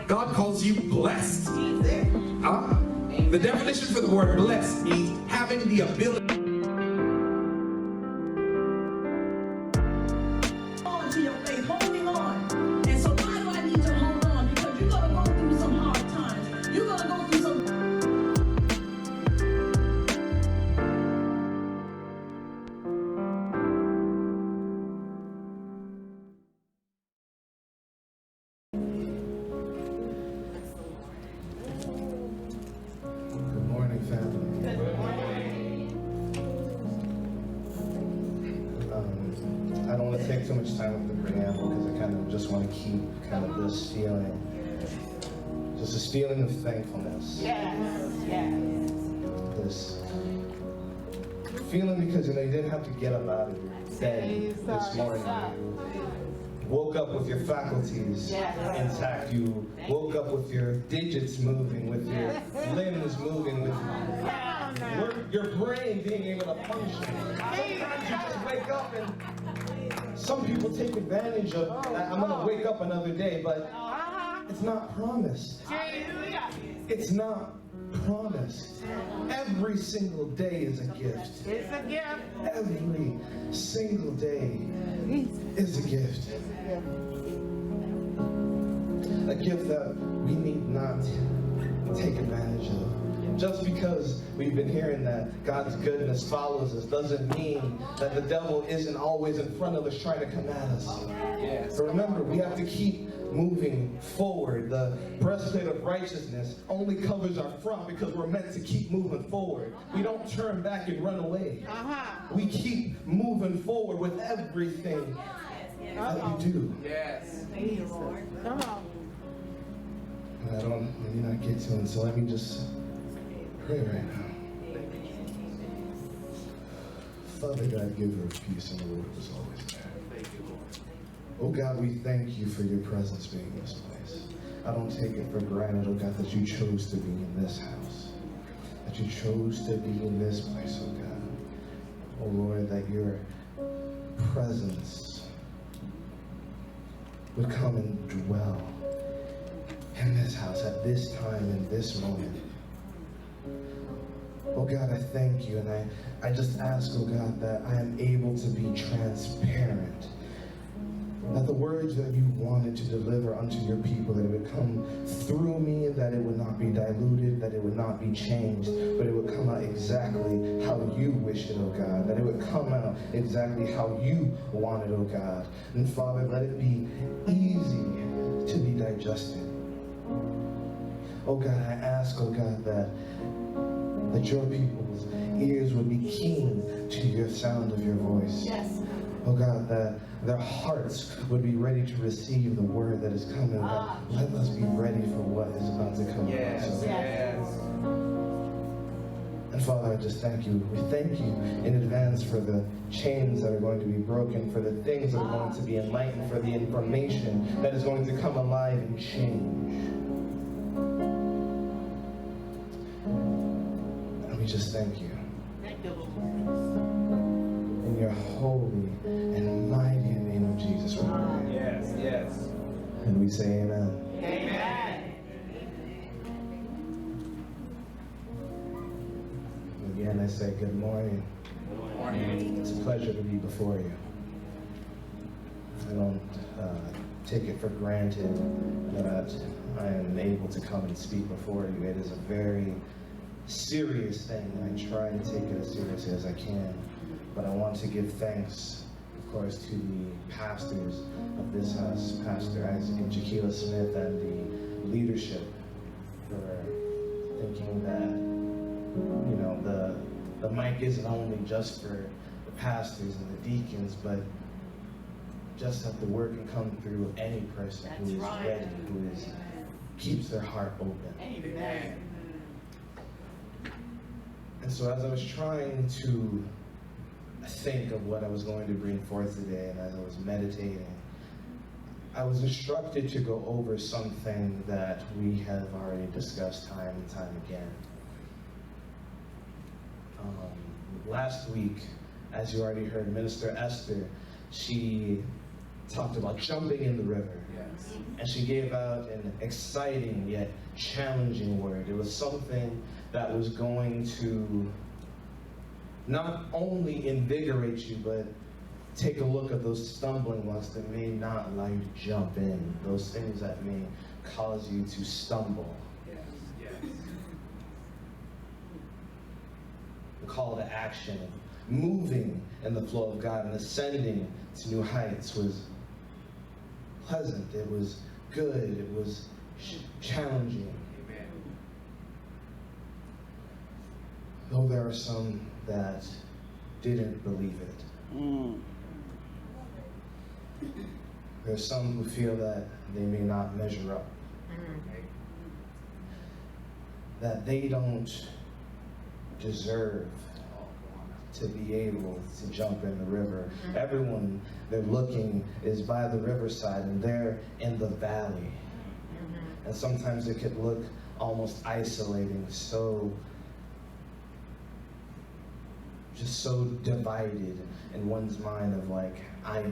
God calls you blessed. The definition for the word blessed means having the ability. On to your faith, holding on. And so why do I need to hold on? Because you're going to go through some hard times. You're going to go through some... Good morning, family. Good morning. I don't want to take too much time with the preamble because I kind of just want to keep kind of this feeling, just this feeling of thankfulness. Yes, yes. This feeling because you didn't have to get up out of your bed this morning. You woke up with your faculties intact. You woke up with your digits moving, with your limbs moving, with your brain being able to function. Sometimes you just wake up and some people take advantage of, I'm going to wake up another day, but it's not promised. It's not promised. Every single day is a gift. It's a gift. Every single day is a gift. A gift that we need not take advantage of. Just because we've been hearing that God's goodness follows us doesn't mean that the devil isn't always in front of us trying to come at us. Yes. So remember, we have to keep moving forward. The breastplate of righteousness only covers our front because we're meant to keep moving forward. We don't turn back and run away. We keep moving forward with everything that we do. Yes. Come on. And I don't maybe not get to it, so let me just pray right now. Father God, giver of peace and the Lord was always there. Oh God, we thank you for your presence being in this place. I don't take it for granted, oh God, that you chose to be in this house. That you chose to be in this place, oh God. Oh Lord, that your presence would come and dwell in this house at this time, in this moment. Oh God, I thank you, and I just ask, oh God, that I am able to be transparent. That the words that you wanted to deliver unto your people, that it would come through me, and that it would not be diluted, that it would not be changed, but it would come out exactly how you wished it, oh God. That it would come out exactly how you wanted, oh God. And Father, let it be easy to be digested. Oh God, I ask, oh God, that your people's ears would be keen to your sound of your voice. Yes. Oh God, that their hearts would be ready to receive the word that is coming. God, let us be ready for what is about to come. Yes. And Father, I just thank you. We thank you in advance for the chains that are going to be broken, for the things that are going to be enlightened, for the information that is going to come alive and change. And we just thank you. In your holy and mighty name of Jesus, we pray. Yes, yes. And we say amen. Amen. Again, I say good morning. Good morning. It's a pleasure to be before you. I don't take it for granted that I am able to come and speak before you. It is a very serious thing, and I try to take it as seriously as I can. But I want to give thanks, of course, to the pastors of this house, Pastor Isaac and Jaquila Smith, and the leadership for thinking that, the mic isn't only just for the pastors and the deacons, but just that the word can come through any person who is ready, who keeps their heart open. Amen. And so as I was trying to think of what I was going to bring forth today, and as I was meditating, I was instructed to go over something that we have already discussed time and time again. Last week, as you already heard, Minister Esther, she talked about jumping in the river. Yes. And she gave out an exciting yet challenging word. It was something that was going to not only invigorate you, but take a look at those stumbling blocks that may not allow you to jump in, those things that may cause you to stumble. Yes. Yes. The call to action, moving in the flow of God and ascending to new heights was pleasant, it was good, it was challenging. Amen. Though there are some that didn't believe it. There are some who feel that they may not measure up. That they don't deserve to be able to jump in the river. Everyone they're looking is by the riverside and they're in the valley. And sometimes it could look almost isolating, just so divided in one's mind of like, I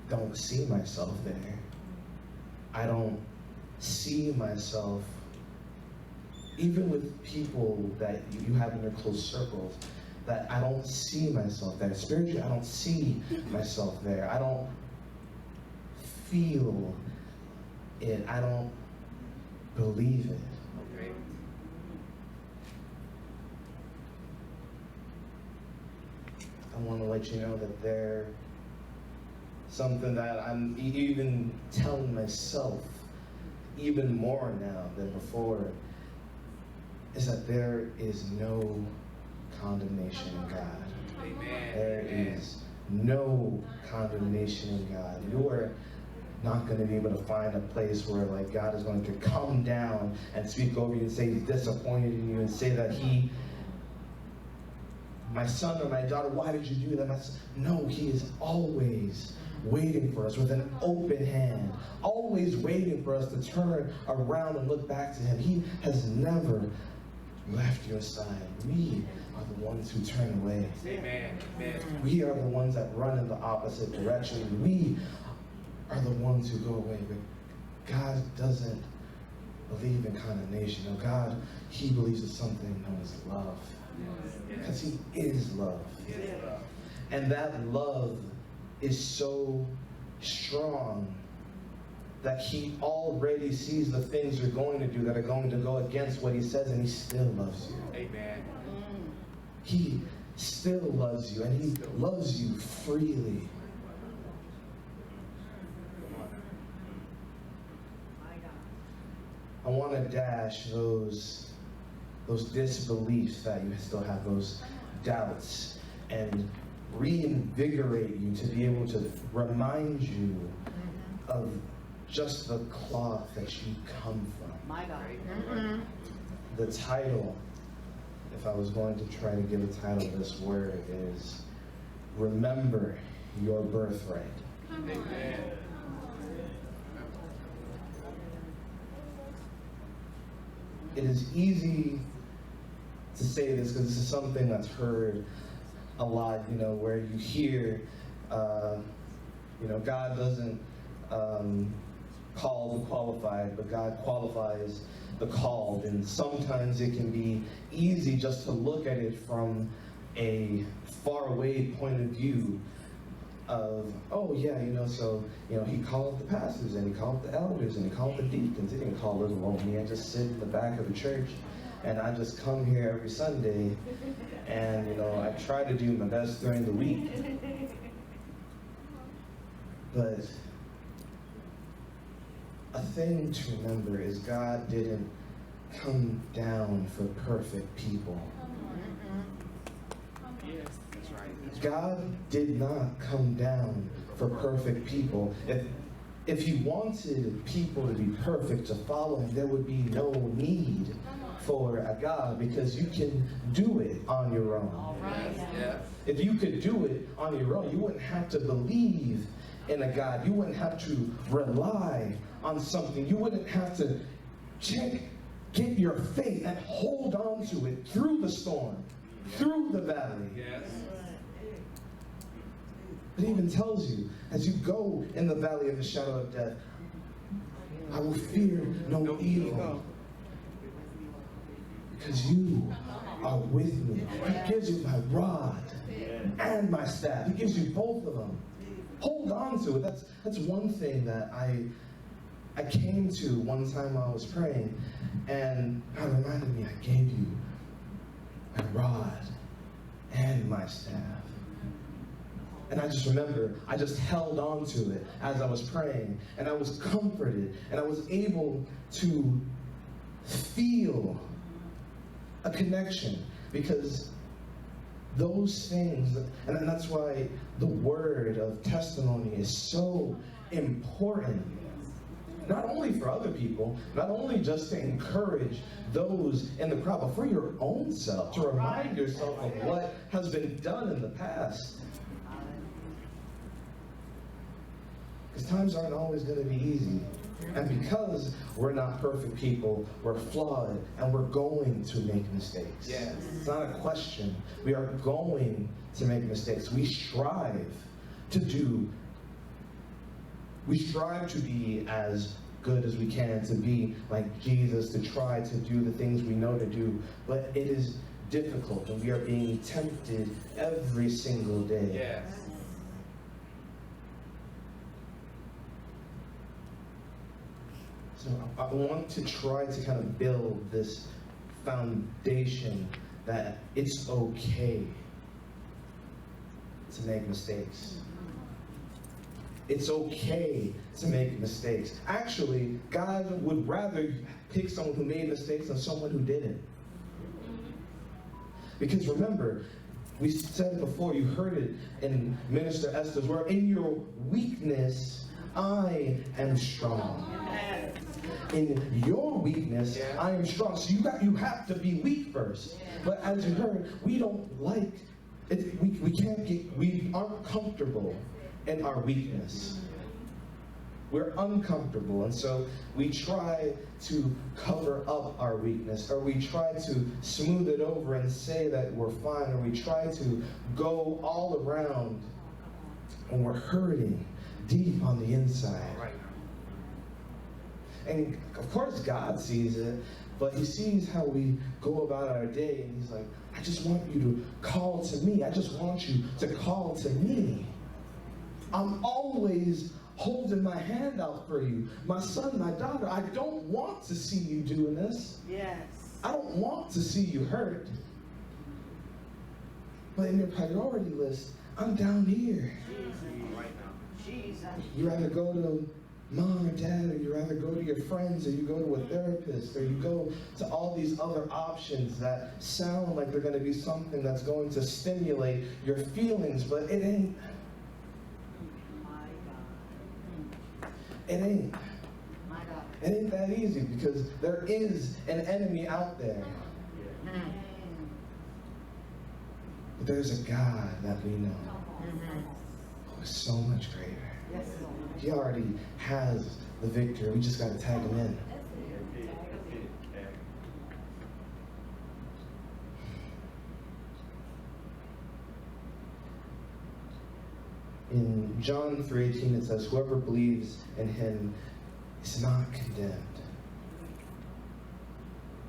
don't see myself there. I don't see myself, even with people that you have in your close circles, that I don't see myself there. Spiritually, I don't see myself there. I don't feel it. I don't believe it. Okay. I want to let you know that there's something that I'm even telling myself even more now than before, is that there is no condemnation in God. Amen. There is no condemnation in God. You are not going to be able to find a place where like God is going to come down and speak over you and say he's disappointed in you and say that my son or my daughter, why did you do that? No, he is always waiting for us with an open hand, always waiting for us to turn around and look back to him. He has never left your side. We are the ones who turn away. Amen. Amen. We are the ones that run in the opposite direction. We are the ones who go away. But God doesn't believe in condemnation. No, God, he believes in something known as love. Because he is love. And that love is so strong that he already sees the things you're going to do that are going to go against what he says, and he still loves you. Amen. He still loves you, and he loves you freely. I want to dash those disbeliefs that you still have, those doubts, and reinvigorate you to be able to remind you of just the cloth that you come from. My God. The title, if I was going to try to give a title to this word, is Remember Your Birthright. Amen. It is easy to say this because this is something that's heard a lot, where you hear, God doesn't call the qualified, but God qualifies the called. And sometimes it can be easy just to look at it from a faraway point of view of, he called the pastors, and he called the elders, and he called the deacons. He didn't call little old me. I just sit in the back of the church, and I just come here every Sunday, and I try to do my best during the week. But a thing to remember is God didn't come down for perfect people. Yes, that's right. God did not come down for perfect people. If he wanted people to be perfect to follow him, there would be no need for a God, because you can do it on your own. All right. Yeah. If you could do it on your own, you wouldn't have to believe in a God. You wouldn't have to rely on something. You wouldn't have to get your faith and hold on to it through the storm, through the valley. Yes. It even tells you, as you go in the valley of the shadow of death, I will fear no evil. Because you are with me. He gives you my rod and my staff. He gives you both of them. Hold on to it. That's one thing that I came to one time while I was praying, and God reminded me, I gave you my rod and my staff. And I just remember, I just held on to it as I was praying, and I was comforted, and I was able to feel a connection, because those things, and that's why the word of testimony is so important. Not only for other people, not only just to encourage those in the crowd, but for your own self, to remind yourself of what has been done in the past. Because times aren't always going to be easy. And because we're not perfect people, we're flawed, and we're going to make mistakes. Yes. It's not a question. We are going to make mistakes. We strive to be as good as we can, to be like Jesus, to try to do the things we know to do. But it is difficult, and we are being tempted every single day. Yes. So I want to try to kind of build this foundation that it's okay to make mistakes. It's okay to make mistakes. Actually, God would rather pick someone who made mistakes than someone who didn't. Because remember, we said it before, you heard it in Minister Esther's word, in your weakness, I am strong. In your weakness, I am strong. So you have to be weak first. But as you heard, we don't like it. We aren't comfortable in our weakness. We're uncomfortable, and so we try to cover up our weakness, or we try to smooth it over and say that we're fine, or we try to go all around, and we're hurting deep on the inside. Right. And of course God sees it, but he sees how we go about our day, and he's like, I just want you to call to me. I just want you to call to me. I'm always holding my hand out for you. My son, my daughter, I don't want to see you doing this. Yes. I don't want to see you hurt. But in your priority list, I'm down here. Right now. Jesus. You rather go to mom or dad, or you rather go to your friends, or you go to a therapist, or you go to all these other options that sound like they're going to be something that's going to stimulate your feelings, but it ain't. My God. It ain't. My God. It ain't that easy, because there is an enemy out there. But there's a God that we know who is so much greater. Yes, Lord. He already has the victory. We just got to tag him in. In John 3:18 it says, whoever believes in him is not condemned.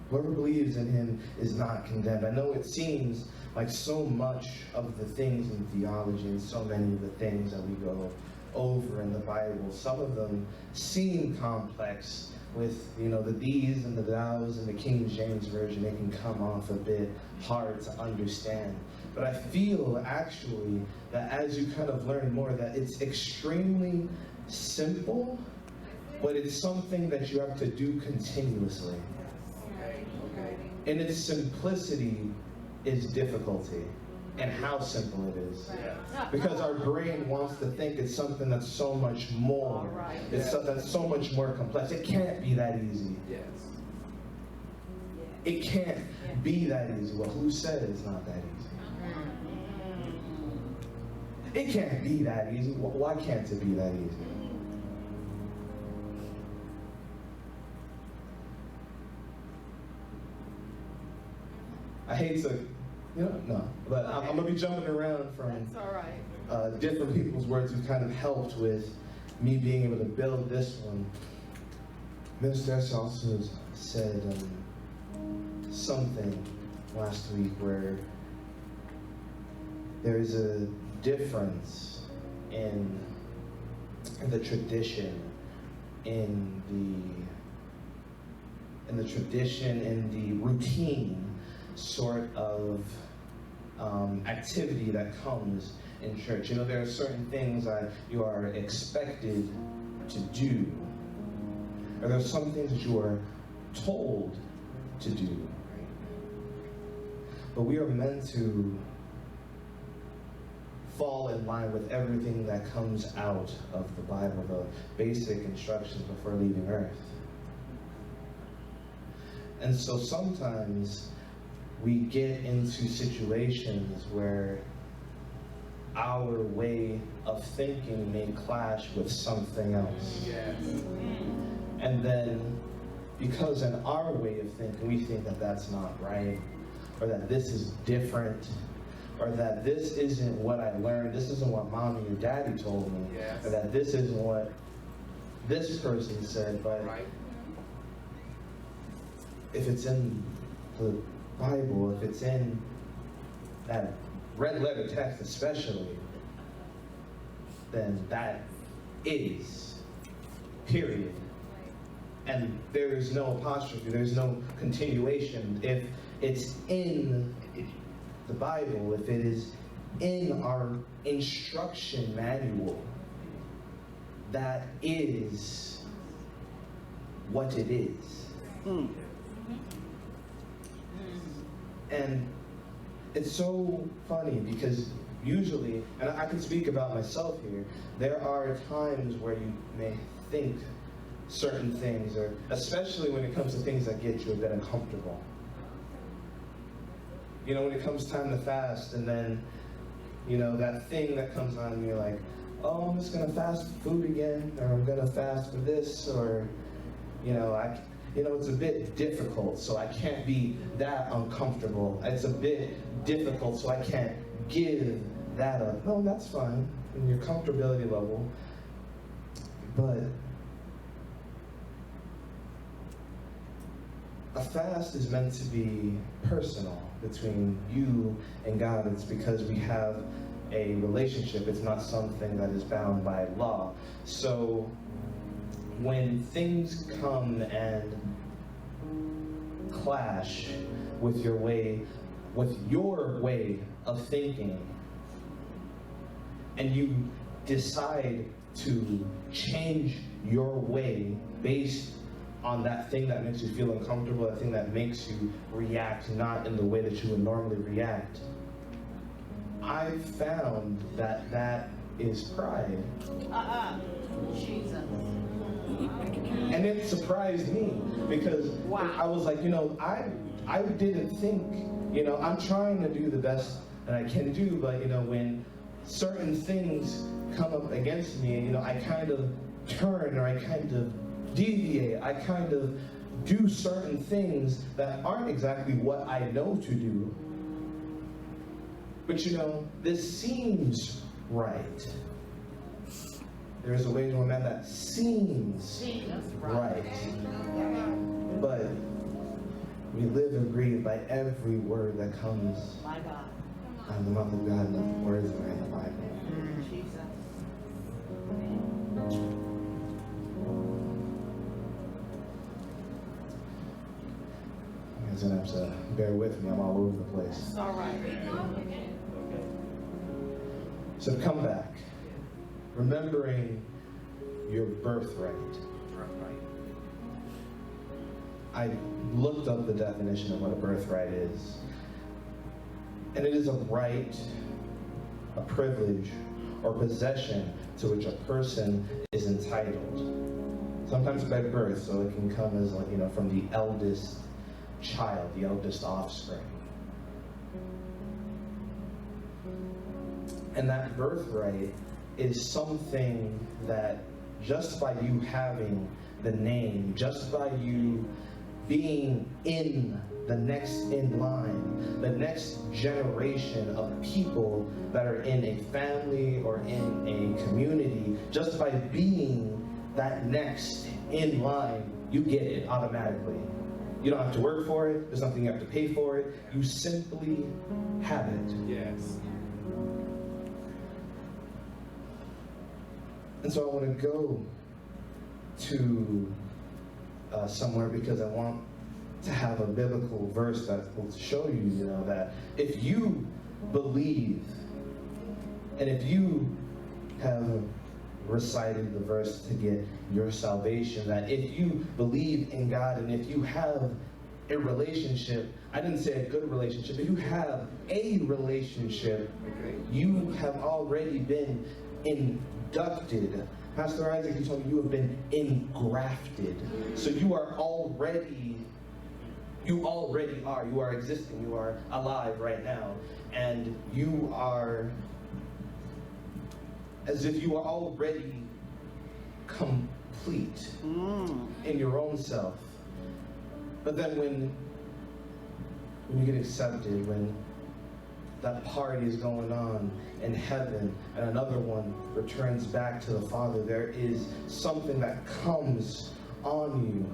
Whoever believes in him is not condemned. I know it seems like so much of the things in theology and so many of the things that we go over in the Bible, some of them seem complex with, the these and the thous and the King James Version. They can come off a bit hard to understand. But I feel actually that as you kind of learn more, that it's extremely simple, but it's something that you have to do continuously. And its simplicity is difficulty, and how simple it is. Because our brain wants to think it's something that's so much more. That's so much more complex. It can't be that easy. Yes. It can't be that easy. Well, who said it's not that easy? It can't be that easy. Why can't it be that easy? I hate to, no, but I'm going to be jumping around from That's all right. different people's words who kind of helped with me being able to build this one. Minister S also said something last week where there is a difference in the tradition, in the routine sort of activity that comes in church. You know, there are certain things that you are expected to do, or there are some things that you are told to do. But we are meant to fall in line with everything that comes out of the Bible, the basic instructions before leaving earth. And so sometimes we get into situations where our way of thinking may clash with something else. Yes. And then, because in our way of thinking, we think that that's not right, or that this is different, or that this isn't what I learned, this isn't what mommy or daddy told me, Yes. or that this isn't what this person said, but Right. if it's in the Bible, if it's in that red letter text especially, then that is, period. And there is no apostrophe, there's no continuation. If it's in the Bible, if it is in our instruction manual, that is what it is. And it's so funny because usually, and I can speak about myself here, there are times where you may think certain things, or especially when it comes to things that get you a bit uncomfortable. You know, when it comes time to fast, and then, you know, that thing that comes on, and you're like, oh, I'm just gonna fast for food again, or I'm gonna fast for this, or, you know, it's a bit difficult, so I can't be that uncomfortable. It's a bit difficult, so I can't give that up. No, that's fine, in your comfortability level. But a fast is meant to be personal between you and God. It's because we have a relationship. It's not something that is bound by law. So when things come and clash with your way of thinking, and you decide to change your way based on that thing that makes you feel uncomfortable, that thing that makes you react not in the way that you would normally react, I've found that that is pride. Jesus. And it surprised me because I was like, you know, I didn't think, you know, I'm trying to do the best that I can do, but, you know, when certain things come up against me, you know, I kind of turn, or I kind of deviate, I kind of do certain things that aren't exactly what I know to do. But, you know, this seems right. There's a way to a man that seems right. But we live and breathe by every word that comes My God. out of the mouth of God, and the words that are in the Bible. Jesus. You guys gonna have to bear with me, I'm all over the place. All right. So come back, remembering your birthright. I looked up the definition of what a birthright is. And it is a right, a privilege, or possession to which a person is entitled. Sometimes by birth, so it can come as, like, you know, from the eldest child, the eldest offspring. And that birthright is something that just by you having the name, just by you being in the next in line, the next generation of people that are in a family or in a community, just by being that next in line, You get it automatically. You don't have to work for it. There's nothing you have to pay for it. You simply have it. Yes. And so I want to go to somewhere because I want to have a biblical verse that will show you, you know, that if you believe and if you have recited the verse to get your salvation, that if you believe in God and if you have a relationship, I didn't say a good relationship, if you have a relationship, you have already been inducted. Pastor Isaac, you told me you have been engrafted. So you are existing, you are alive right now, and you are as if you are already complete in your own self. But then when you get accepted, when that party is going on in heaven and another one returns back to the Father, there is something that comes on you,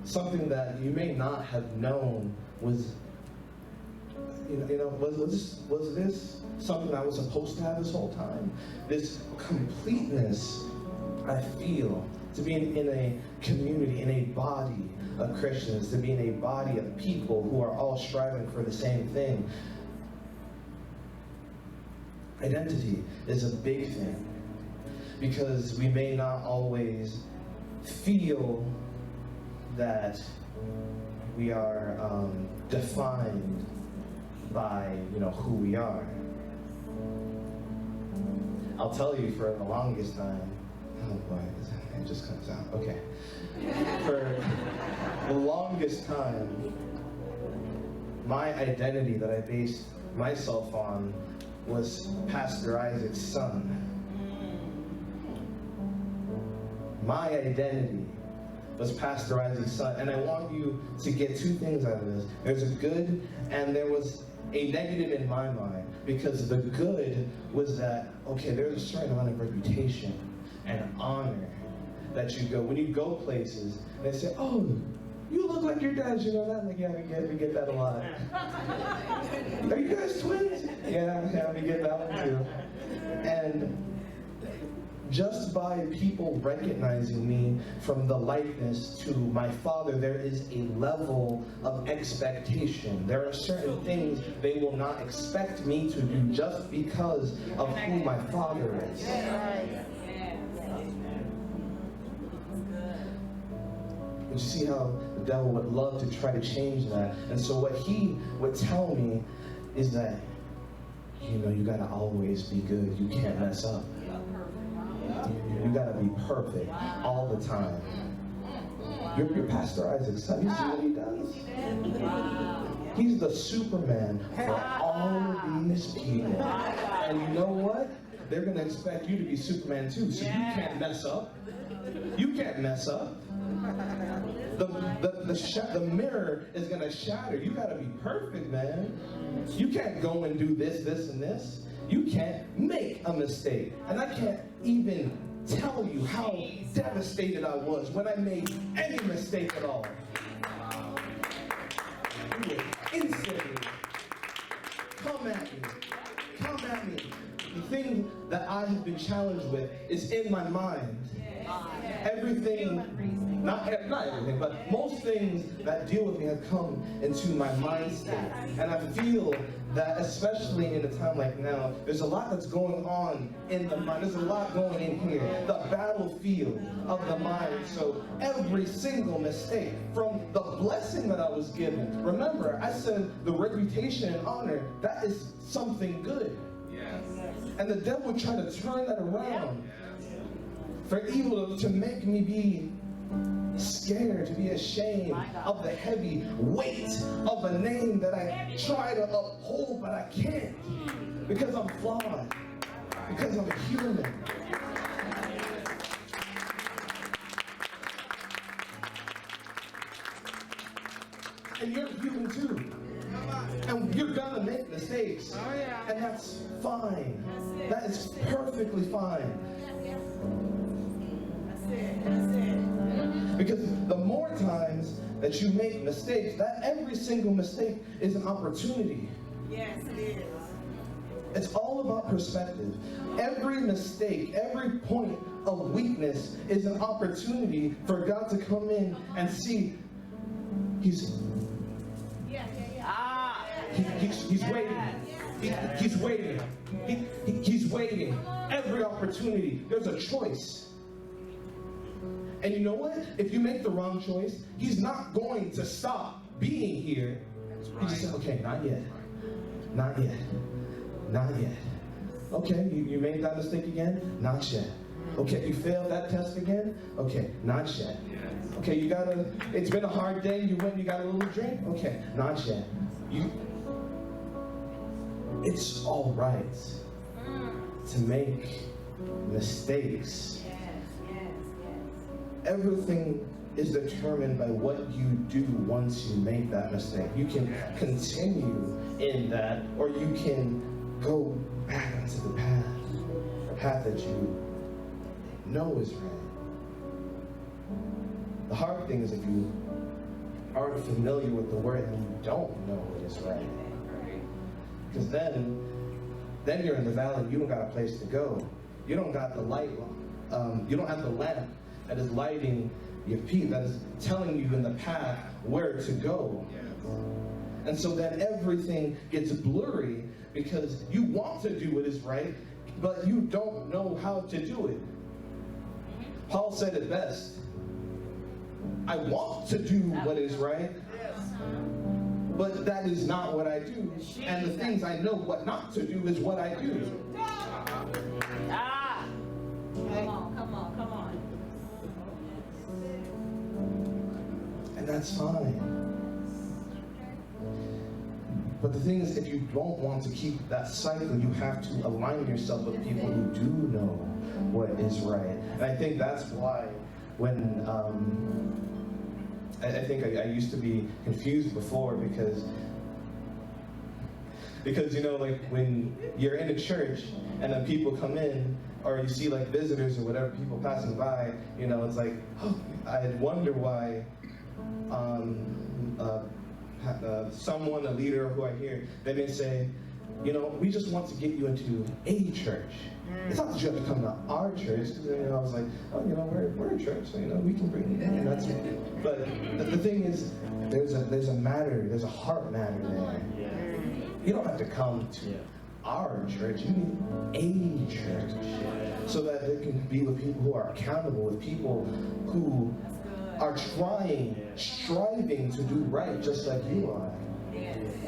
something that you may not have known was, was this something I was supposed to have this whole time? This completeness I feel to be in a community, in a body of Christians, to be in a body of people who are all striving for the same thing. Identity is a big thing because we may not always feel that we are defined by, who we are. I'll tell you, for the longest time, oh boy, it just comes out. Okay. For the longest time, my identity that I based myself on was Pastor Isaac's son. My identity was Pastor Isaac's son. And I want you to get two things out of this. There's a good and there was a negative in my mind. Because the good was that, okay, there's a certain amount of reputation and honor that you go. When you go places, they say, oh, you look like your dad, you know that? I'm like, yeah, we get that a lot. Are you guys twins? Yeah, we get that one too. And just by people recognizing me from the likeness to my father, there is a level of expectation. There are certain things they will not expect me to do just because of who my father is. But you see how the devil would love to try to change that. And so what he would tell me is that, you gotta always be good. You can't mess up. You gotta be perfect all the time. You're Pastor Isaac's son. You see what he does? He's the Superman for all of these people. And you know what? They're gonna expect you to be Superman too. So you can't mess up. You can't mess up. The mirror is gonna shatter. You gotta be perfect, man. You can't go and do this, this, and this. You can't make a mistake. And I can't even tell you how devastated I was when I made any mistake at all. It would instantly come at me. The thing that I have been challenged with is in my mind. Everything, not everything, but most things that deal with me have come into my mind state. And I feel that, especially in a time like now, there's a lot that's going on in the mind. There's a lot going in here. The battlefield of the mind. So every single mistake, from the blessing that I was given, remember, I said the reputation and honor, that is something good. Yes. And the devil would try to turn that around for evil to make me be scared, to be ashamed of the heavy weight of a name that I try to uphold, but I can't, because I'm flawed, because I'm human. And you're human too. And you're gonna make mistakes. And that's fine. That is perfectly fine. Because the more more times that you make mistakes, that every single mistake is an opportunity. Yes, it is. It's all about perspective. Every mistake, every point of weakness is an opportunity for God to come in and see He's waiting. He's waiting. He's waiting. Every opportunity, there's a choice. And you know what? If you make the wrong choice, He's not going to stop being here. He just said, okay, not yet. Not yet. Not yet. Okay, you made that mistake again? Not yet. Okay, you failed that test again? Okay, not yet. Okay, it's been a hard day, you went and you got a little drink? Okay, not yet. It's all right to make mistakes. Everything is determined by what you do once you make that mistake. You can continue in that, or you can go back onto the path that you know is right. The hard thing is if you aren't familiar with the word and you don't know what is right. Because then you're in the valley, you don't got a place to go. You don't got the light, you don't have the lamp that is lighting your feet, that is telling you in the path where to go. And so then everything gets blurry because you want to do what is right, but you don't know how to do it. Paul said it best. I want to do what is right, but that is not what I do. And the things I know what not to do is what I do. Come on. And that's fine. But the thing is, if you don't want to keep that cycle, you have to align yourself with people who do know what is right. And I think that's why when I think I used to be confused before because you know, like when you're in a church and then people come in, or you see like visitors or whatever, people passing by, you know, it's like, oh, I wonder why someone, a leader who I hear, they may say, you know, we just want to get you into a church. It's not that you have to come to our church. You know, I was like, oh, you know, we're a church, so you know, we can bring you in. That's it. But the thing is, there's a heart matter there. You don't have to come to our church. You need a church, so that they can be with people who are accountable, with people who are striving to do right, just like you are.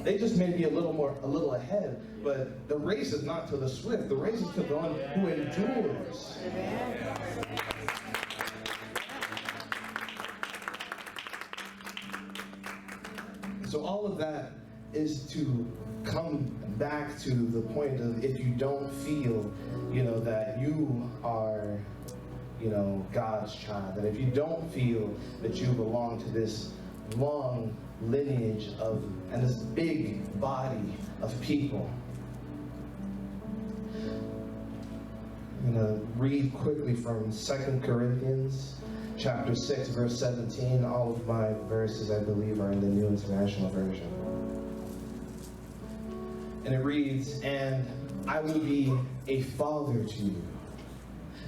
They just may be a little ahead, but the race is not to the swift. The race is to the one who endures. So all of that is to come back to the point of, if you don't feel, you know, that you are, you know, God's child, that if you don't feel that you belong to this long lineage of, and this big body of people. I'm going to read quickly from 2 Corinthians chapter 6, verse 17. All of my verses, I believe, are in the New International Version. And it reads, and I will be a father to you,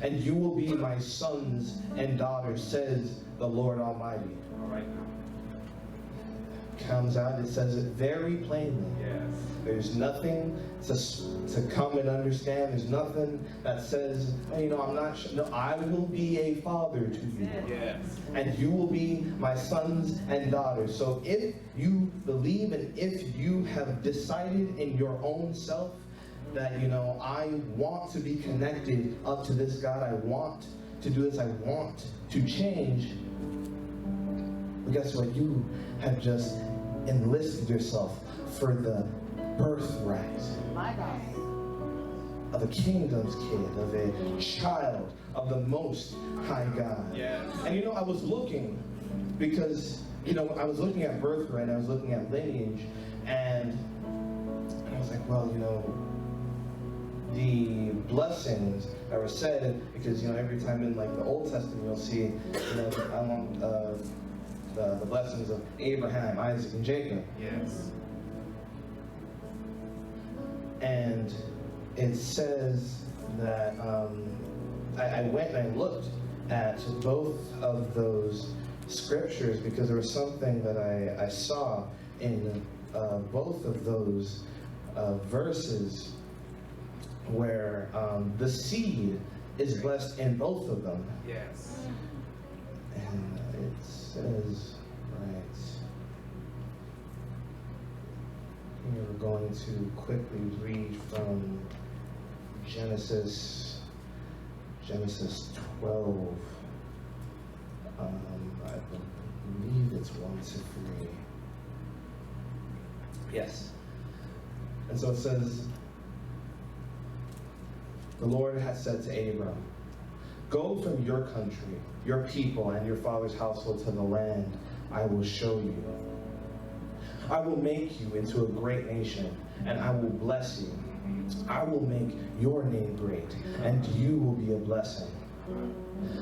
and you will be my sons and daughters, says the Lord Almighty. All right. Comes out, it says it very plainly. Yes. There's nothing to come and understand. There's nothing that says, hey, you know, I'm not sure. No, I will be a father to you. Yes. And you will be my sons and daughters. So if you believe and if you have decided in your own self that, you know, I want to be connected up to this God, I want to do this, I want to change, but guess what? You have just enlisted yourself for the birthright of a kingdom's kid, of a child of the Most High God. Yes. And you know, I was looking, because, you know, I was looking at birthright, I was looking at lineage, and I was like, well, you know, the blessings that were said, because, you know, every time in like the Old Testament you'll see, you know, the blessings of Abraham, Isaac, and Jacob. Yes. And it says that I went and I looked at both of those scriptures because there was something that I saw in both of those verses where the seed is blessed in both of them. Yes. And it says, right here, we're going to quickly read from Genesis 12. I believe it's 1 to 3. Yes. And so it says, the Lord has said to Abram, go from your country, your people, and your father's household to the land I will show you. I will make you into a great nation, and I will bless you. I will make your name great, and you will be a blessing.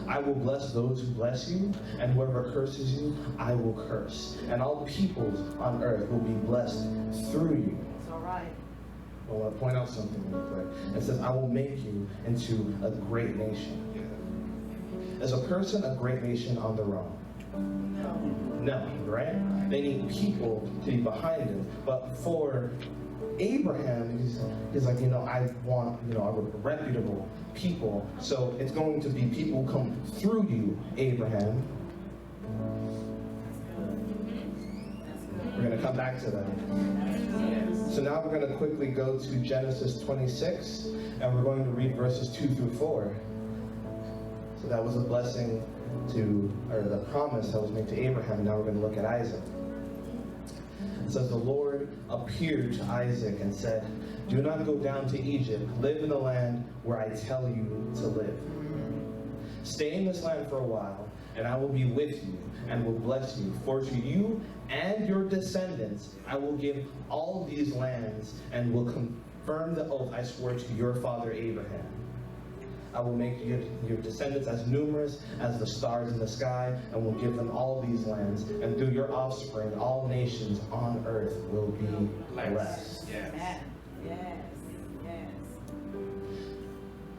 I will bless those who bless you, and whoever curses you, I will curse. And all peoples on earth will be blessed through you. It's all right. I want to point out something really quick. It says, I will make you into a great nation. Is a person a great nation on their own? No, right? They need people to be behind him. But for Abraham, he's like, I want, a reputable people. So it's going to be people who come through you, Abraham. We're going to come back to that. So now we're going to quickly go to Genesis 26, and we're going to read verses 2 through 4. So that was a blessing or the promise that was made to Abraham, and now we're going to look at Isaac. It says, the Lord appeared to Isaac and said, do not go down to Egypt. Live in the land where I tell you to live. Stay in this land for a while, and I will be with you and will bless you. For to you and your descendants I will give all these lands and will confirm the oath I swore to your father Abraham. I will make your descendants as numerous as the stars in the sky, and will give them all these lands. And through your offspring, all nations on earth will be blessed. Yes. Yes. Yes.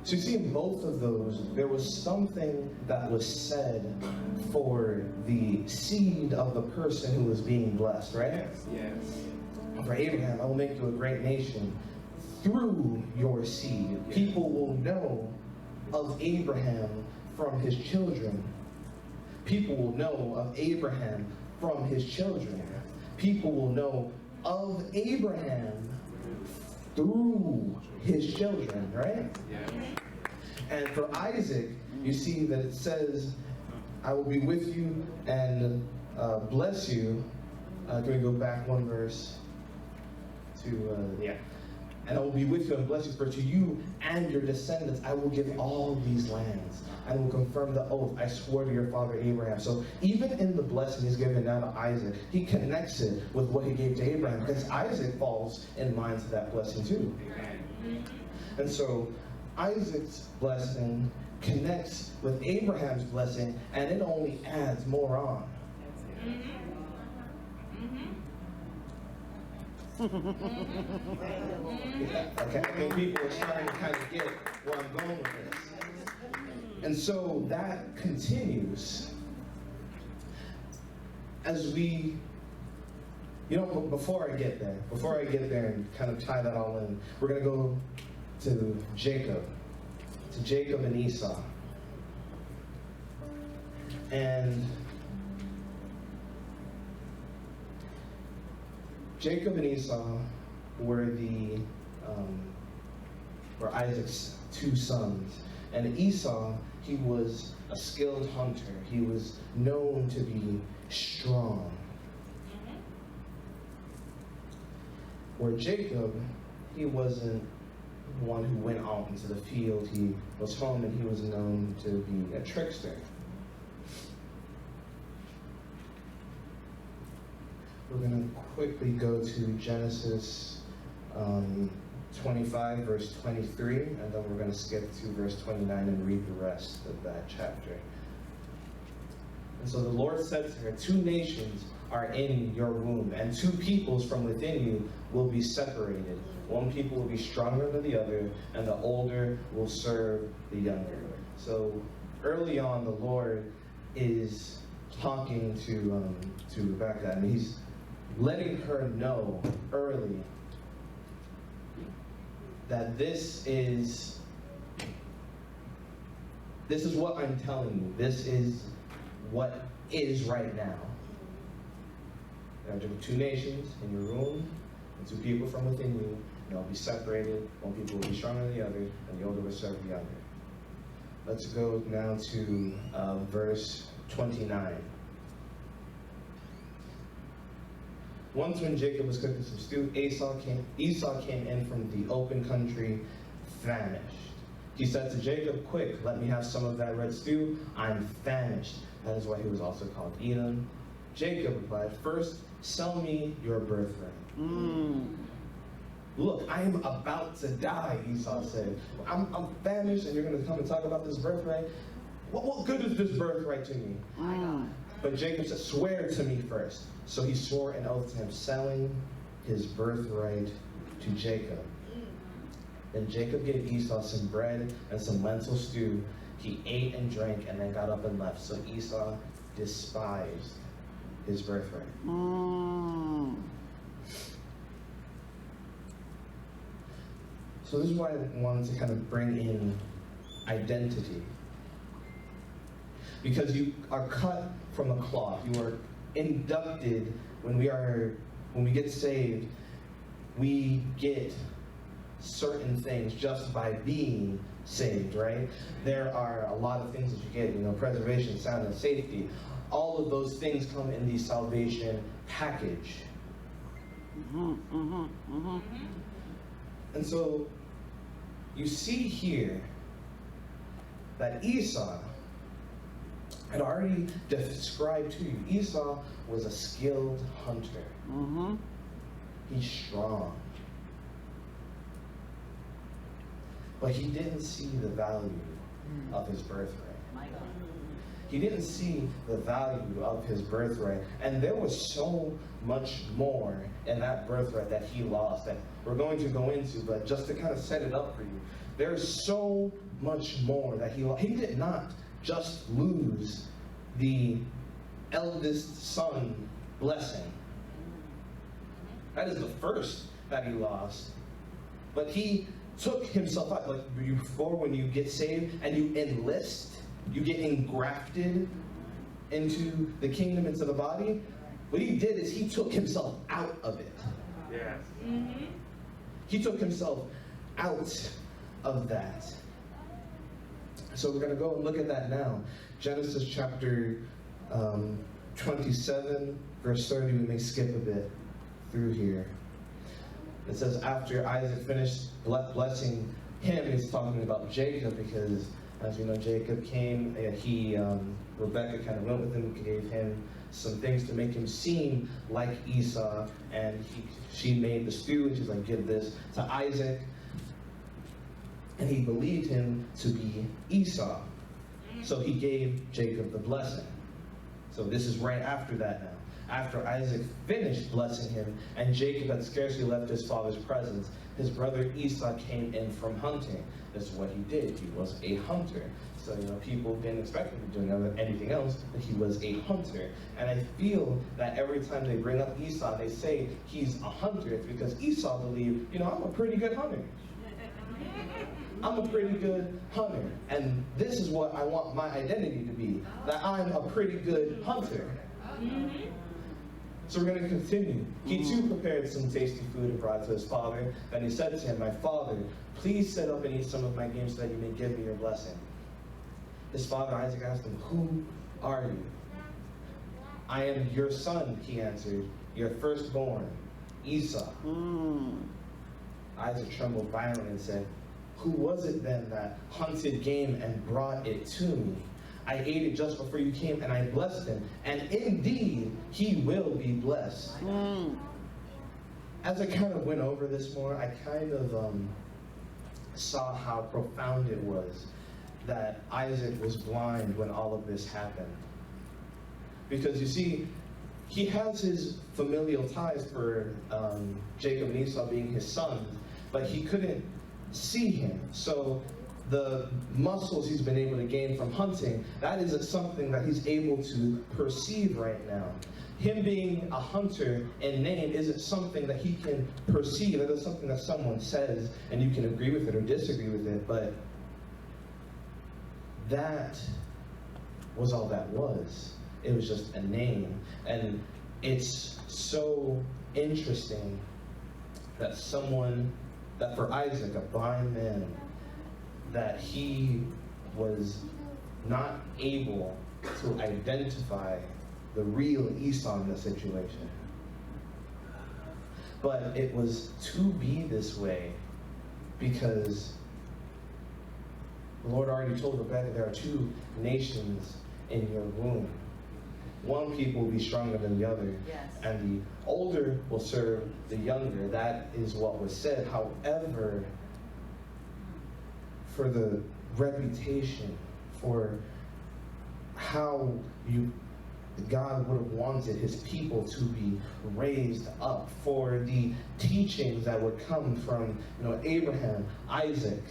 So you see, in both of those, there was something that was said for the seed of the person who was being blessed, right? Yes. Yes. For Abraham, I will make you a great nation through your seed. People will know of Abraham from his children. People will know of Abraham from his children. People will know of Abraham through his children, right? Yes. And for Isaac, you see that it says, I will be with you and bless you. Can we go back one verse to, And I will be with you and bless you, for to you and your descendants I will give all these lands, and will confirm the oath I swore to your father Abraham. So even in the blessing he's given now to Isaac, he connects it with what he gave to Abraham, because Isaac falls in line to that blessing too. And so Isaac's blessing connects with Abraham's blessing, and it only adds more on. Okay, I think people are starting to kind of get where I'm going with this. And so that continues as we, before I get there and kind of tie that all in, we're going to go to Jacob and Esau. And Jacob and Esau were were Isaac's two sons. And Esau, he was a skilled hunter. He was known to be strong. Where Jacob, he wasn't one who went out into the field. He was home, and he was known to be a trickster. We're going to quickly go to Genesis 25, verse 23, and then we're going to skip to verse 29 and read the rest of that chapter. And so the Lord said to her, 2 nations are in your womb, and 2 peoples from within you will be separated. 1 people will be stronger than the other, and the older will serve the younger. So early on, the Lord is talking to Rebecca, and he's letting her know early that this is what I'm telling you. This is what is right now. There are 2 nations in your womb, and 2 people from within you, and they'll be separated. 1 people will be stronger than the other, and the older will serve the younger. Let's go now to verse 29. Once when Jacob was cooking some stew, Esau came in from the open country, famished. He said to Jacob, "Quick, let me have some of that red stew. I'm famished." That is why he was also called Edom. Jacob replied, "First, sell me your birthright." "Look, I am about to die," Esau said. I'm famished, and you're going to come and talk about this birthright? What good is this birthright to me? But Jacob said, "Swear to me first." So he swore an oath to him, selling his birthright to Jacob. Then Jacob gave Esau some bread and some lentil stew. He ate and drank and then got up and left. So Esau despised his birthright. So this is why I wanted to kind of bring in identity. Because you are cut from a cloth. You are inducted when we get saved. We get certain things just by being saved, right? There are a lot of things that you get, preservation, sound, and safety. All of those things come in the salvation package. And so you see here that Esau had already described to you. Esau was a skilled hunter. He's strong. But he didn't see the value of his birthright. He didn't see the value of his birthright. And there was so much more in that birthright that he lost that we're going to go into, but just to kind of set it up for you, there's so much more that he lost. He did not just lose the eldest son blessing. That is the first that he lost. But he took himself out. Like before, when you get saved and you enlist, you get engrafted into the kingdom, into the body. What he did is he took himself out of it. Yes. He took himself out of that. So we're going to go and look at that now. Genesis chapter 27, verse 30. We may skip a bit through here. It says, after Isaac finished blessing him, he's talking about Jacob, because as we know, Jacob came, Rebecca kind of went with him, gave him some things to make him seem like Esau, and she made the stew, and she's like, give this to Isaac. And he believed him to be Esau. So he gave Jacob the blessing. So this is right after that now. After Isaac finished blessing him, and Jacob had scarcely left his father's presence, his brother Esau came in from hunting. This is what he did. He was a hunter. So, people didn't expect him to do anything else, but he was a hunter. And I feel that every time they bring up Esau, they say he's a hunter. It's because Esau believed, I'm a pretty good hunter. I'm a pretty good hunter. And this is what I want my identity to be, that I'm a pretty good hunter. So we're going to continue. He too prepared some tasty food and brought it to his father. Then he said to him, my father, please sit up and eat some of my game so that you may give me your blessing. His father Isaac asked him, who are you? I am your son, he answered, your firstborn, Esau. Isaac trembled violently and said, who was it then that hunted game and brought it to me? I ate it just before you came, and I blessed him. And indeed, he will be blessed. As I kind of went over this more, I kind of saw how profound it was that Isaac was blind when all of this happened. Because you see, he has his familial ties for Jacob and Esau being his sons, but he couldn't see him. So the muscles he's been able to gain from hunting, that isn't something that he's able to perceive right now. Him being a hunter in name isn't something that he can perceive. That is something that someone says, and you can agree with it or disagree with it, but that was all that was. It was just a name. And it's so interesting that for Isaac, a blind man, that he was not able to identify the real Esau in the situation. But it was to be this way because the Lord already told Rebekah there are two nations in your womb. One people will be stronger than the other, Yes. and the older will serve the younger. That is what was said. However, for the reputation, for how God would have wanted his people to be raised up, for the teachings that would come from Abraham, Isaac.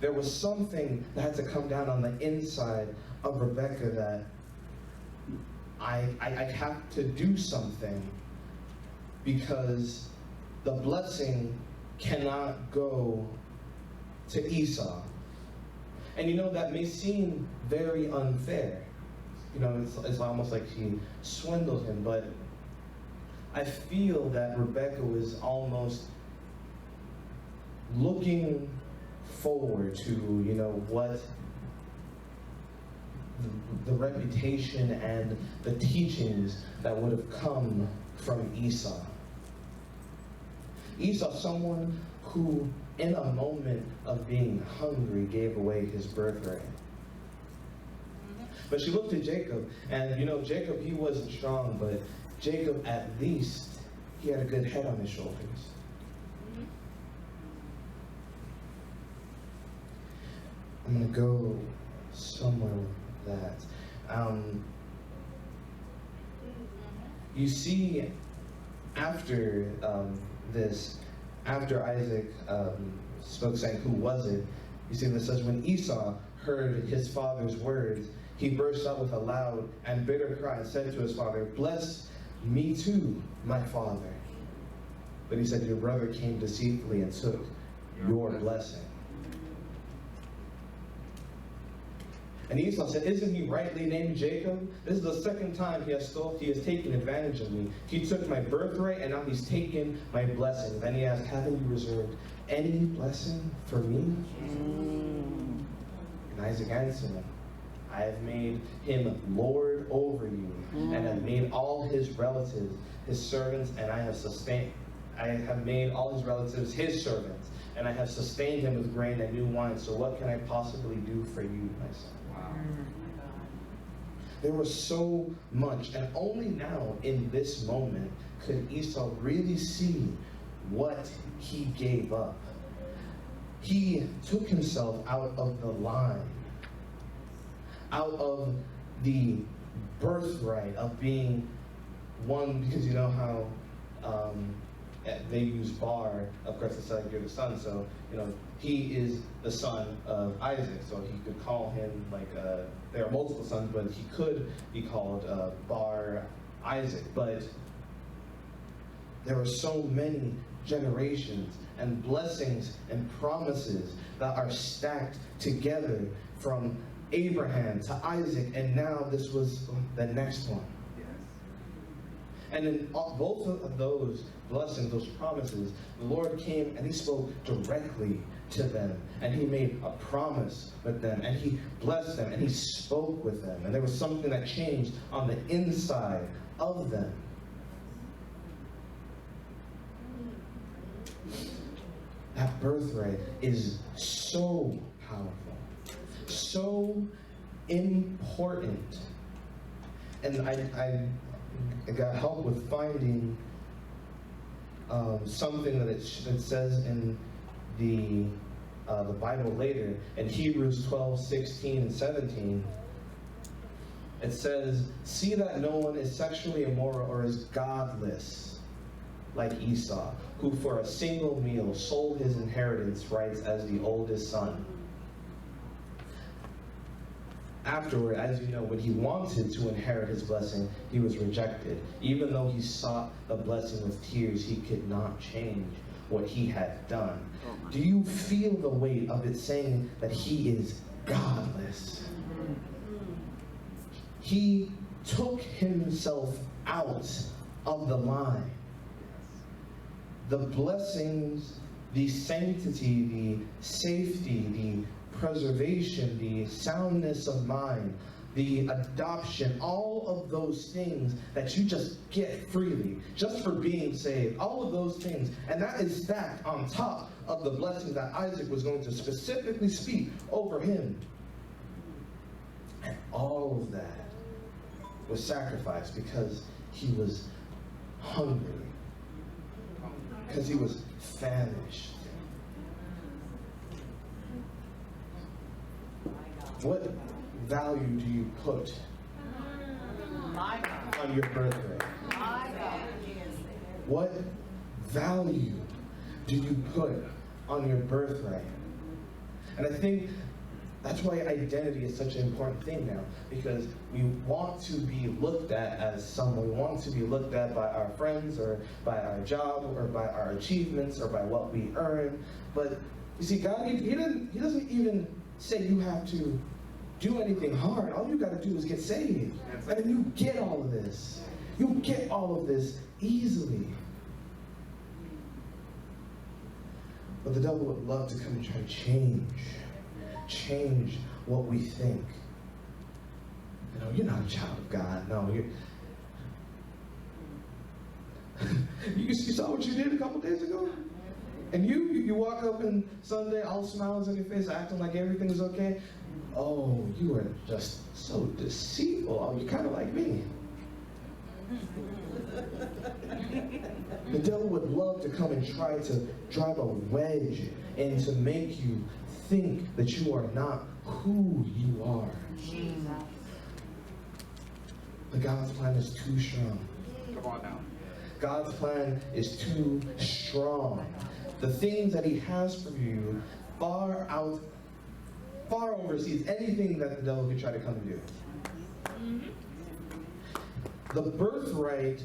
There was something that had to come down on the inside of Rebekah that I have to do something, because the blessing cannot go to Esau. And that may seem very unfair. It's almost like he swindled him, but I feel that Rebekah was almost looking forward to, what the reputation and the teachings that would have come from Esau. Esau, someone who in a moment of being hungry gave away his birthright. But she looked at Jacob, and Jacob, he wasn't strong, but Jacob, at least, he had a good head on his shoulders. I'm going to go somewhere with that. You see, after after Isaac spoke, saying, "Who was it?" You see, this says, when Esau heard his father's words, he burst out with a loud and bitter cry and said to his father, "Bless me too, my father." But he said, "Your brother came deceitfully and took your blessing." And Esau said, "Isn't he rightly named Jacob? This is the second time he has taken advantage of me. He took my birthright, and now he's taken my blessing." Then he asked, "Haven't you reserved any blessing for me?" And Isaac answered him, "I have made him lord over you, and have made all his relatives his servants, and I have made all his relatives his servants, and I have sustained him with grain and new wine. So what can I possibly do for you, my son?" There was so much, and only now in this moment could Esau really see what he gave up. He took himself out of the line, out of the birthright of being one, because you know how they use Bar, of course it's like you're the son, so he is the son of Isaac, so he could call him there are multiple sons, but he could be called Bar Isaac. But there are so many generations and blessings and promises that are stacked together from Abraham to Isaac, and now this was the next one. And in both of those blessings, those promises, the Lord came and he spoke directly to them, and he made a promise with them, and he blessed them, and he spoke with them, and there was something that changed on the inside of them. That birthright is so powerful, so important. And I got help with finding something that it says in the the Bible later. In Hebrews 12, 16, and 17, it says, "See that no one is sexually immoral or is godless, like Esau, who for a single meal sold his inheritance rights as the oldest son. Afterward, as you know, when he wanted to inherit his blessing, he was rejected. Even though he sought the blessing with tears, he could not change what he had done." Do you feel the weight of it saying that he is godless? He took himself out of the line. The blessings, the sanctity, the safety, the preservation, the soundness of mind, the adoption, all of those things that you just get freely, just for being saved, all of those things, and that is stacked on top of the blessings that Isaac was going to specifically speak over him. And all of that was sacrificed because he was hungry, because he was famished. What value do you put on your birthright? What value do you put on your birthright? And I think that's why identity is such an important thing now, because we want to be looked at as someone. We want to be looked at by our friends or by our job or by our achievements or by what we earn. But you see, God, he doesn't even say you have to do anything hard. All you got to do is get saved. And then you get all of this. You get all of this easily. But the devil would love to come and try to change what we think. You know, you're not a child of God. No, you're... you saw what you did a couple days ago? And you walk up on Sunday, all smiles on your face, acting like everything is okay. Oh, you are just so deceitful. Oh, you're kind of like me. The devil would love to come and try to drive a wedge and to make you think that you are not who you are. But God's plan is too strong. Come on now. God's plan is too strong. The things that he has for you far oversees anything that the devil could try to come and do. The birthright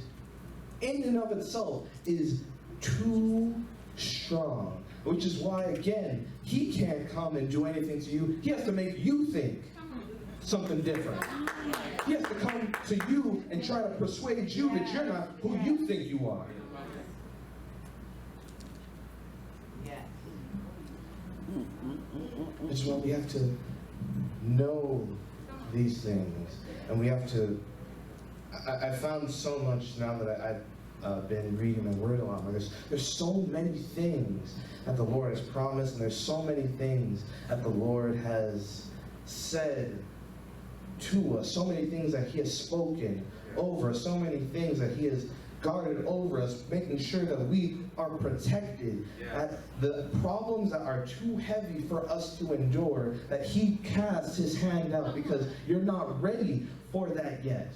in and of itself is too strong, which is why, again, he can't come and do anything to you. He has to make you think something different. He has to come to you and try to persuade you that you're not who you think you are. Which is why we have to know these things, and we have to. I found so much now that I've been reading my word a lot more. There's so many things that the Lord has promised, and there's so many things that the Lord has said to us, so many things that he has spoken over us, so many things that he has guarded over us, making sure that we are protected, that the problems that are too heavy for us to endure, that he casts his hand out because you're not ready for that yet.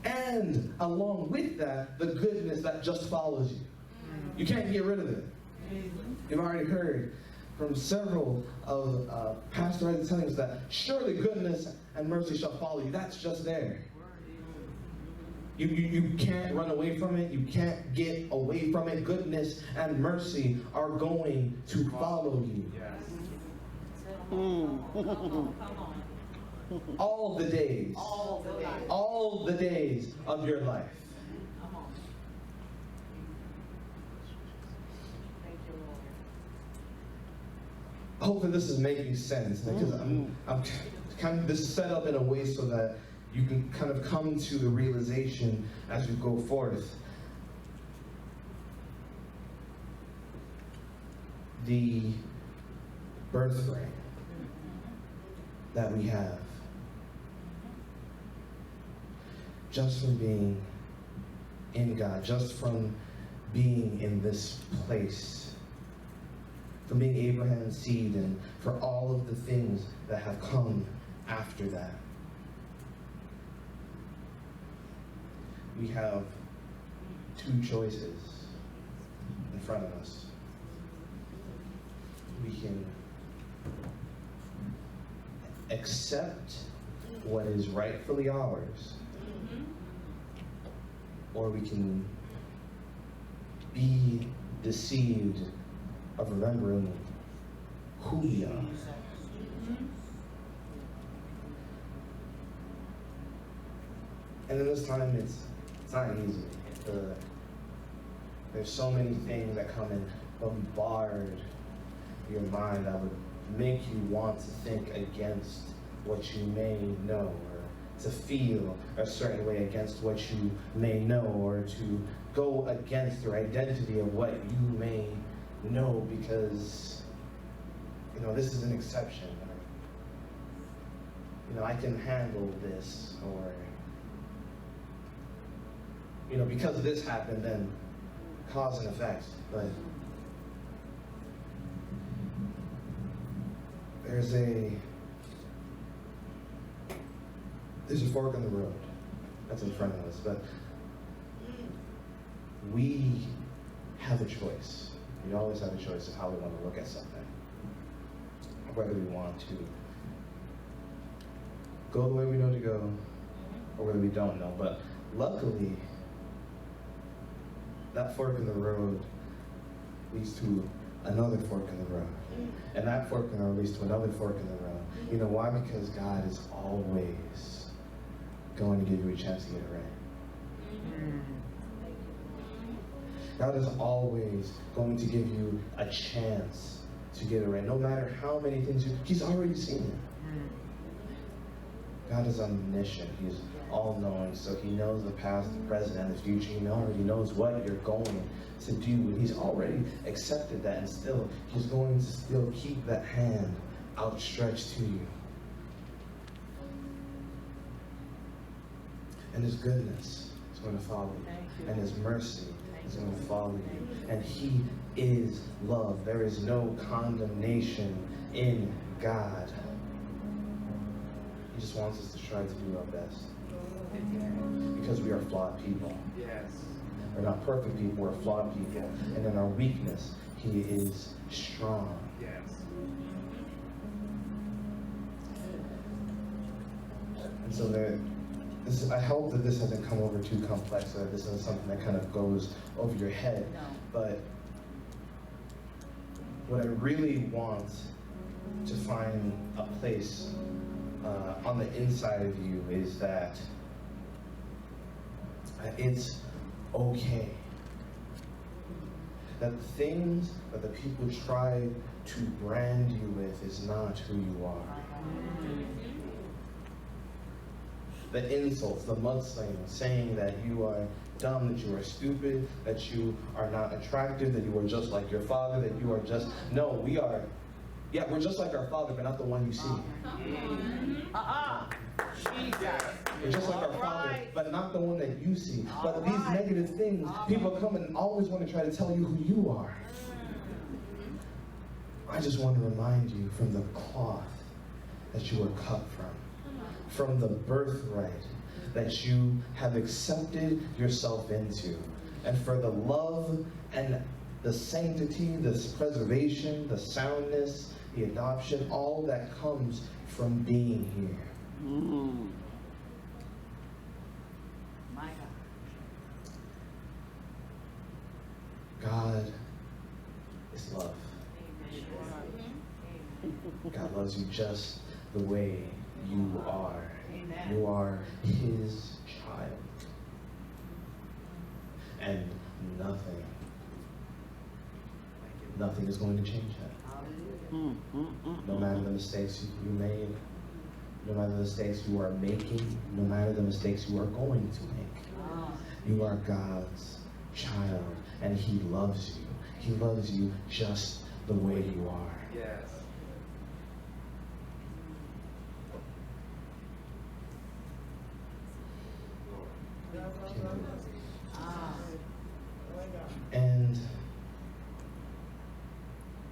And along with that, the goodness that just follows you. You can't get rid of it. You've already heard from several of Pastor Ed's telling us that surely goodness and mercy shall follow you. That's just there. You can't run away from it. You can't get away from it. Goodness and mercy are going to follow you. All the days. All the days of your life. Hopefully this is making sense, because I'm kind of, this is set up in a way so that you can kind of come to the realization as you go forth. The birthright that we have, just from being in God, just from being in this place, from being Abraham's seed, and for all of the things that have come after that. We have two choices in front of us. We can accept what is rightfully ours, or we can be deceived of remembering who we are. And in this time, it's not easy. There's so many things that come and bombard your mind that would make you want to think against what you may know, or to feel a certain way against what you may know, or to go against your identity of what you may know, because, this is an exception. I can handle this, or, because this happened, then cause and effect. But there's a fork in the road that's in front of us, but we have a choice. We always have a choice of how we want to look at something, whether we want to go the way we know to go, or whether we don't know. But luckily, that fork in the road leads to another fork in the road. And that fork in the road leads to another fork in the road. You know why? Because God is always going to give you a chance to get it right. God is always going to give you a chance to get it right. No matter how many things He's already seen it. God is omniscient. He's all-knowing, so He knows the past, the present, and the future. He already knows what you're going to do, and He's already accepted that, and still, He's going to still keep that hand outstretched to you. And His goodness is going to follow you, and His mercy is going to follow you, and He is love. There is no condemnation in God. He just wants us to try to do our best. Because we are flawed people. Yes. We're not perfect people, we're flawed people. And in our weakness, He is strong. Yes. And so I hope that this hasn't come over too complex, or this isn't something that kind of goes over your head. But what I really want to find a place on the inside of you is that it's okay. That the things that the people try to brand you with is not who you are. The insults, the mudslinging, saying that you are dumb, that you are stupid, that you are not attractive, that you are just like your father, that you are just... No, we're just like our father, but not the one you see. We're just like our father, but not the one that you see. But these negative things, people come and always want to try to tell you who you are. I just want to remind you from the cloth that you were cut from the birthright that you have accepted yourself into, and for the love and the sanctity, the preservation, the soundness, the adoption, all that comes from being here. My God. God is love. God loves you just the way you are. Amen. You are His child. And nothing is going to change that. No matter the mistakes you made, no matter the mistakes you are making, no matter the mistakes you are going to make. You are God's child, and He loves you. He loves you just the way you are. Yes. And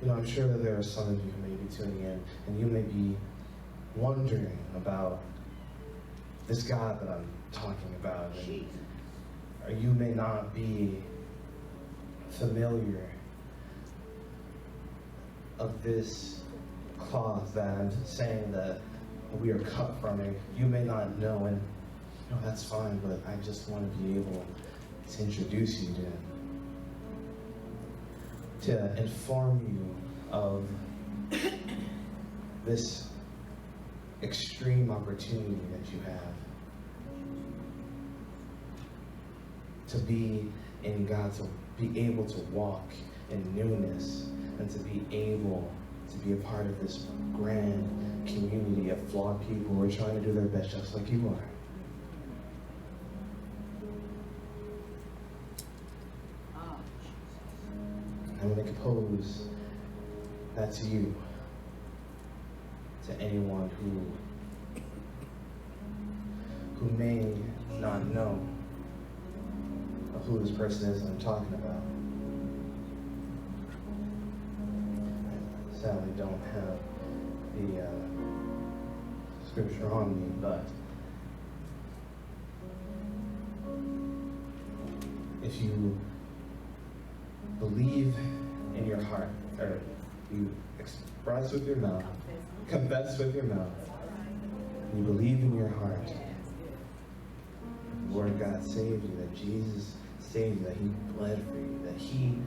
You know, I'm sure that there are some of you who may be tuning in, and you may be wondering about this God that I'm talking about. And, or you may not be familiar of this cloth that I'm saying that we are cut from it. You may not know, and you know, that's fine, but I just want to be able to introduce you to inform you of this extreme opportunity that you have to be in God, to be able to walk in newness, and to be able to be a part of this grand community of flawed people who are trying to do their best just like you are. I'm going to pose that to you, to anyone who may not know of who this person is that I'm talking about. I sadly don't have the scripture on me, but if you believe in your heart, or you express with your mouth, confess with your mouth, you believe in your heart, the Word of God saved you, that Jesus saved you, that He bled for you, that He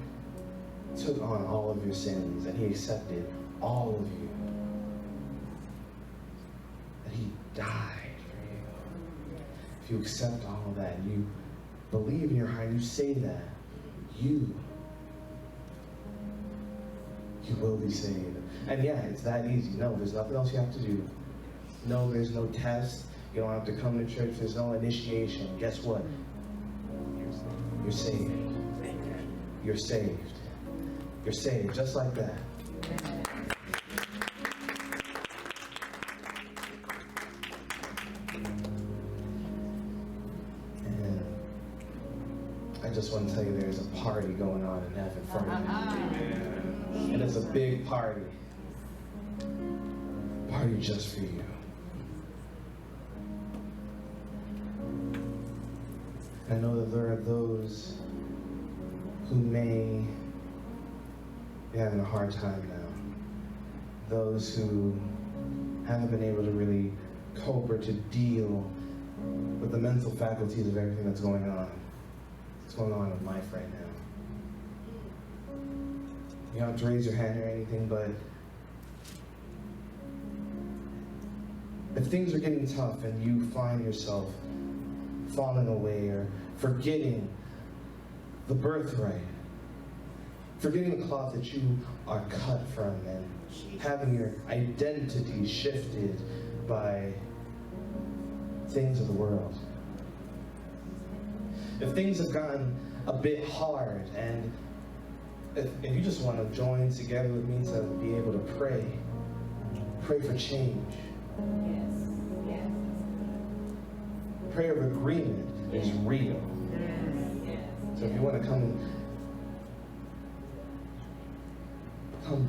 took on all of your sins, that He accepted all of you, that He died for you. If you accept all of that, and you believe in your heart, you say that, you will be saved. And yeah, it's that easy. No, there's nothing else you have to do. No, there's no test. You don't have to come to church. There's no initiation. Guess what? You're saved. You're saved. You're saved, just like that. And I just want to tell you, there's a party going on in heaven for you. And it's a big party. Party just for you. I know that there are those who may be having a hard time now. Those who haven't been able to really cope or to deal with the mental faculties of everything that's going on. What's going on in life right now. You don't have to raise your hand or anything, but if things are getting tough and you find yourself falling away or forgetting the birthright, forgetting the cloth that you are cut from, and having your identity shifted by things of the world. If things have gotten a bit hard, and if you just want to join together with me to be able to pray for change. Yes. Yes. Prayer of agreement is real. Yes. So if you want to come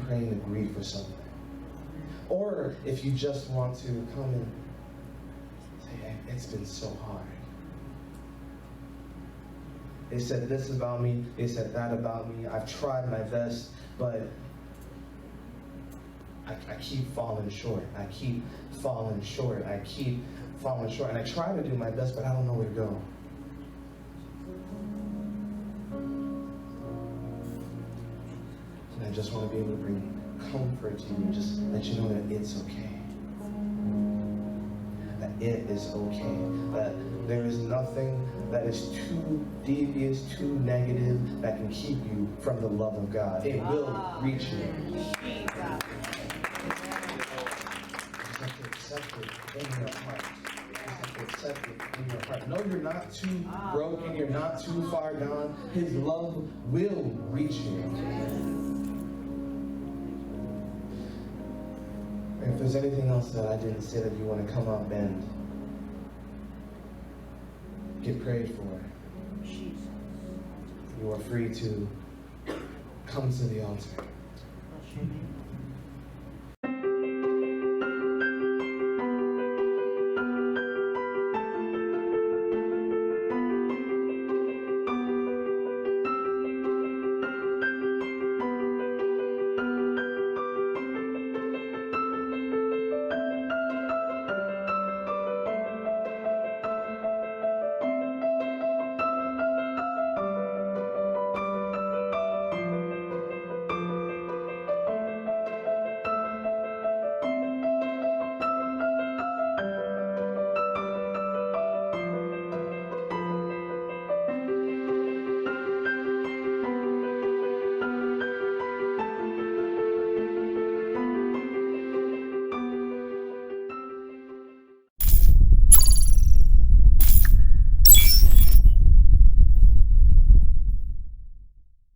pray and agree for something. Or if you just want to come and say, hey, it's been so hard. They said this about me, they said that about me. I've tried my best, but I keep falling short. I keep falling short. I keep falling short. And I try to do my best, but I don't know where to go. And I just want to be able to bring comfort to you, just let you know that it's okay. That it is okay. That there is nothing that is too devious, too negative, that can keep you from the love of God. It will reach you. You just have to accept it in your heart. You just have to accept it in your heart. No, you're not too broken. You're not too far gone. His love will reach you. And if there's anything else that I didn't say that you want to come up and get prayed for, you are free to come to the altar. your name?